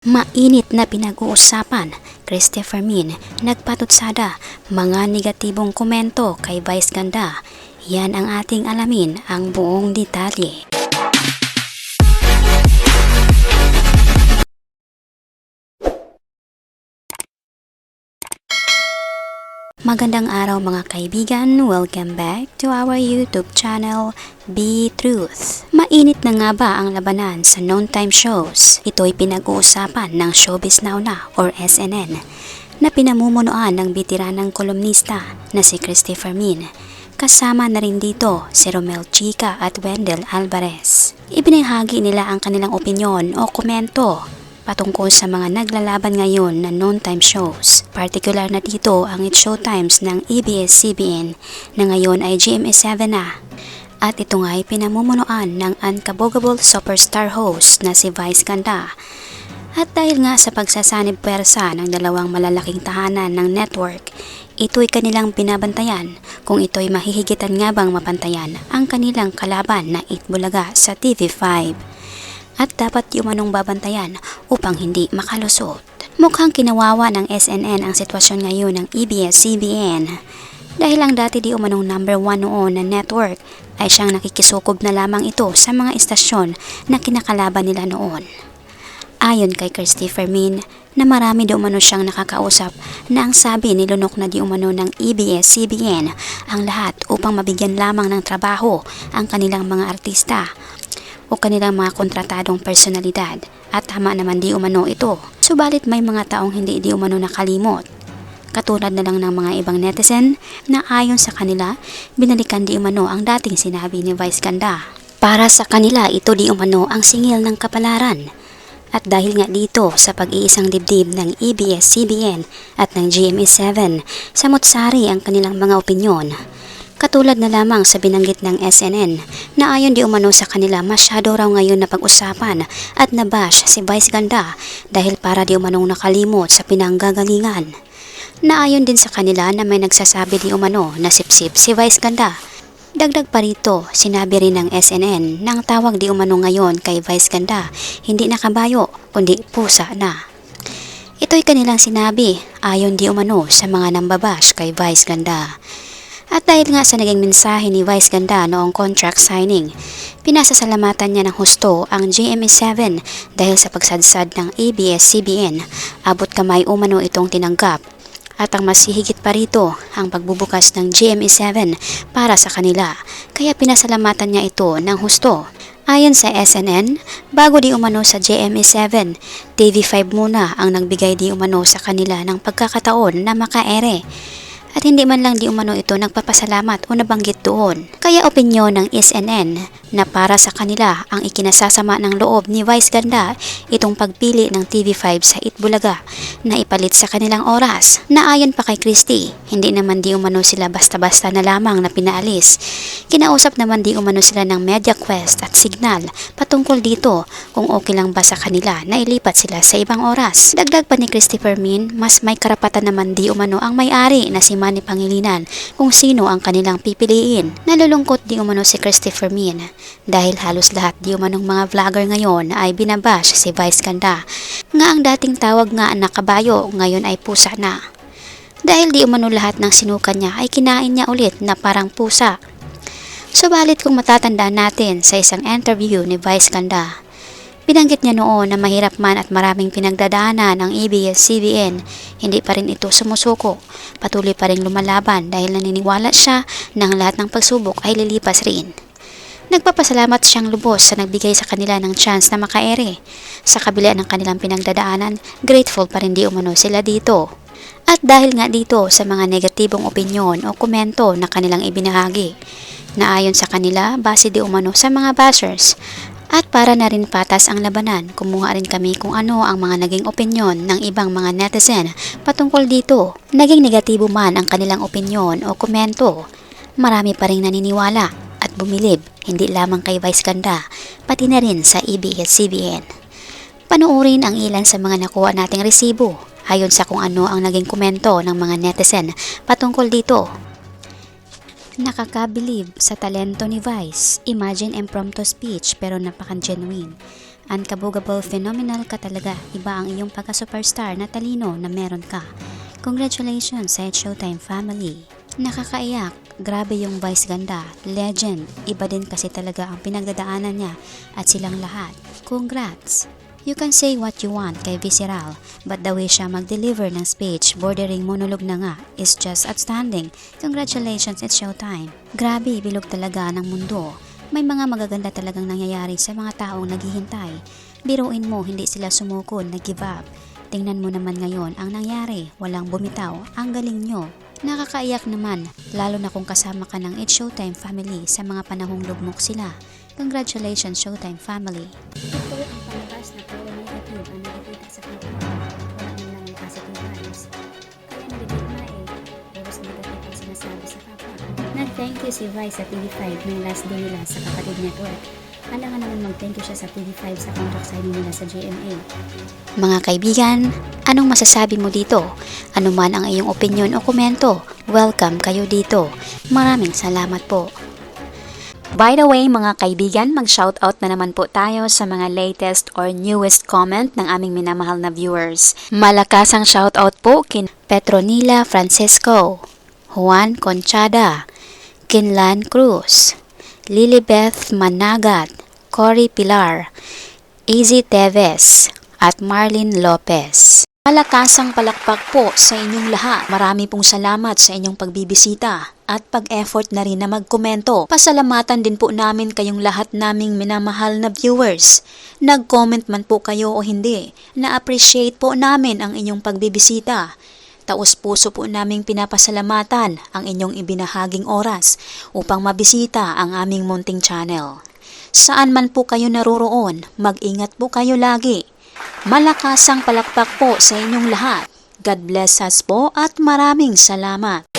Mainit na pinag-uusapan, Christopher Min nagpatutsada mga negatibong komento kay Vice Ganda. Yan ang ating alamin ang buong detalye. Magandang araw mga kaibigan, welcome back to our YouTube channel, Be Truth. Mainit na nga ba ang labanan sa noontime shows? Ito'y pinag-uusapan ng Showbiz Now na or SNN na pinamumunuan ng bitiranang kolumnista na si Christopher Min. Kasama na rin dito si Romel Chica at Wendell Alvarez. Ibinahagi nila ang kanilang opinyon o komento patungkol sa mga naglalaban ngayon na noontime shows. Partikular na dito ang It Showtimes ng ABS-CBN na ngayon ay GMA7 na. At ito nga ay pinamumunuan ng unkabogable superstar host na si Vice Ganda. At dahil nga sa pagsasanib pwersa ng dalawang malalaking tahanan ng network, ito'y kanilang binabantayan kung ito'y mahihigitan nga bang mapantayan ang kanilang kalaban na Itbulaga sa TV5. At dapat di umanong babantayan upang hindi makalusot. Mukhang kinawawa ng SNN ang sitwasyon ngayon ng ABS-CBN dahil ang dati di umanong number 1 noon na network ay siyang nakikisukob na lamang ito sa mga istasyon na kinakalaban nila noon. Ayon kay Christopher Min na marami di umano siyang nakakausap na ang sabi nilunok na di umano ng ABS-CBN ang lahat upang mabigyan lamang ng trabaho ang kanilang mga artista o kanilang mga kontratadong personalidad at tama naman di umano ito. Subalit may mga taong hindi di umano nakalimot. Katulad na lang ng mga ibang netizen na ayon sa kanila, binalikan di umano ang dating sinabi ni Vice Ganda. Para sa kanila ito di umano ang singil ng kapalaran. At dahil nga dito sa pag-iisang dibdib ng ABS-CBN at ng GMA7, samot-sari ang kanilang mga opinyon. Katulad na lamang sa binanggit ng SNN na ayon di umano sa kanila masyado raw ngayon na pag-usapan at nabash si Vice Ganda dahil para di umanong nakalimot sa pinanggagalingan. Naayon din sa kanila na may nagsasabi di umano na sipsip si Vice Ganda. Dagdag pa rito, sinabi rin ng SNN nang tawag di umano ngayon kay Vice Ganda hindi na kabayo kundi pusa na. Ito'y kanilang sinabi ayon di umano sa mga nambabash kay Vice Ganda. At dahil nga sa naging mensahe ni Vice Ganda noong contract signing, pinasasalamatan niya ng husto ang GMA7 dahil sa pagsadsad ng ABS-CBN, abot kamay umano itong tinanggap. At ang mas higit pa rito, ang pagbubukas ng GMA7 para sa kanila, kaya pinasalamatan niya ito ng husto. Ayon sa SNN, bago di umano sa GMA7, TV5 muna ang nagbigay di umano sa kanila ng pagkakataon na makaere. At hindi man lang di umano ito nagpapasalamat o nabanggit doon. Kaya opinyon ng SNN na para sa kanila ang ikinasasama ng loob ni Vice Ganda itong pagpili ng TV5 sa Itbulaga na ipalit sa kanilang oras. Na ayon pa kay Christy, hindi naman di umano sila basta-basta na lamang na pinaalis. Kinausap naman di umano sila ng MediaQuest at Signal patungkol dito kung okay lang ba sa kanila na ilipat sila sa ibang oras. Dagdag pa ni Christopher Min, mas may karapatan naman di umano ang may-ari na si Manny Pangilinan kung sino ang kanilang pipiliin. Nalulungkot di umano si Christopher Min dahil halos lahat di umanong mga vlogger ngayon ay binabash si Vice Ganda nga ang dating tawag nga na kabayo ngayon ay pusa na. Dahil di umano lahat ng sinukan niya ay kinain niya ulit na parang pusa. Subalit kung matatandaan natin sa isang interview ni Vice Ganda, binanggit niya noon na mahirap man at maraming pinagdadaanan ang ABS-CBN, hindi pa rin ito sumusuko. Patuloy pa rin lumalaban dahil naniniwala siya na ang lahat ng pagsubok ay lilipas rin. Nagpapasalamat siyang lubos sa nagbigay sa kanila ng chance na makaere. Sa kabila ng kanilang pinagdadaanan, grateful pa rin di umano sila dito. At dahil nga dito sa mga negatibong opinyon o komento na kanilang ibinahagi, na ayon sa kanila base di umano sa mga bashers. At para na rin patas ang labanan, kumuha rin kami kung ano ang mga naging opinyon ng ibang mga netizen patungkol dito. Naging negatibo man ang kanilang opinyon o komento, marami pa rin naniniwala at bumilib hindi lamang kay Vice Ganda, pati na rin sa ABS-CBN. Panuorin ang ilan sa mga nakuha nating resibo ayon sa kung ano ang naging komento ng mga netizen patungkol dito. Nakakabilib sa talento ni Vice. Imagine impromptu speech pero napaka-genuine. Unkabogable phenomenal ka talaga. Iba ang iyong pagka-superstar na talino na meron ka. Congratulations sa It's Showtime family. Nakakaiyak. Grabe yung Vice ganda. Legend. Iba din kasi talaga ang pinagdadaanan niya at silang lahat. Congrats! You can say what you want kay Visceral, but the way siya mag-deliver ng speech, bordering monologue na nga, is just outstanding. Congratulations, It's Showtime. Grabe, bilog talaga ng mundo. May mga magaganda talagang nangyayari sa mga taong naghihintay. Biruin mo, hindi sila sumuko, nag-give up. Tingnan mo naman ngayon ang nangyari, walang bumitaw, ang galing nyo. Nakakaiyak naman, lalo na kung kasama ka ng It's Showtime family sa mga panahong lugmok sila. Congratulations, Showtime family. Ito ang palabas na puro negative ang nakikita sa kapwa. Wala man lang ang positive vibes. Kaya nabibigma Puros negative ang sinasabi sa kapwa. Nag-thank you si Vice sa TV5 ng last day nila sa Kapatid Network. Alangan naman mag-thank you siya sa TV5 sa contract signing nila sa GMA. Mga kaibigan, anong masasabi mo dito? Ano man ang iyong opinion o komento, welcome kayo dito. Maraming salamat po. By the way mga kaibigan, mag-shoutout na naman po tayo sa mga latest or newest comment ng aming minamahal na viewers. Malakas ang shoutout po kin Petronila Francisco, Juan Conchada, Kinlan Cruz, Lilibeth Managat, Cory Pilar, Easy Teves, at Marlene Lopez. Malakasang palakpak po sa inyong lahat. Marami pong salamat sa inyong pagbibisita at pag-effort na rin na magkomento. Pasalamatan din po namin kayong lahat naming minamahal na viewers. Nag-comment man po kayo o hindi, na-appreciate po namin ang inyong pagbibisita. Taos puso po naming pinapasalamatan ang inyong ibinahaging oras upang mabisita ang aming munting channel. Saan man po kayo naroroon, mag-ingat po kayo lagi. Malakasang palakpak po sa inyong lahat. God bless us po at maraming salamat.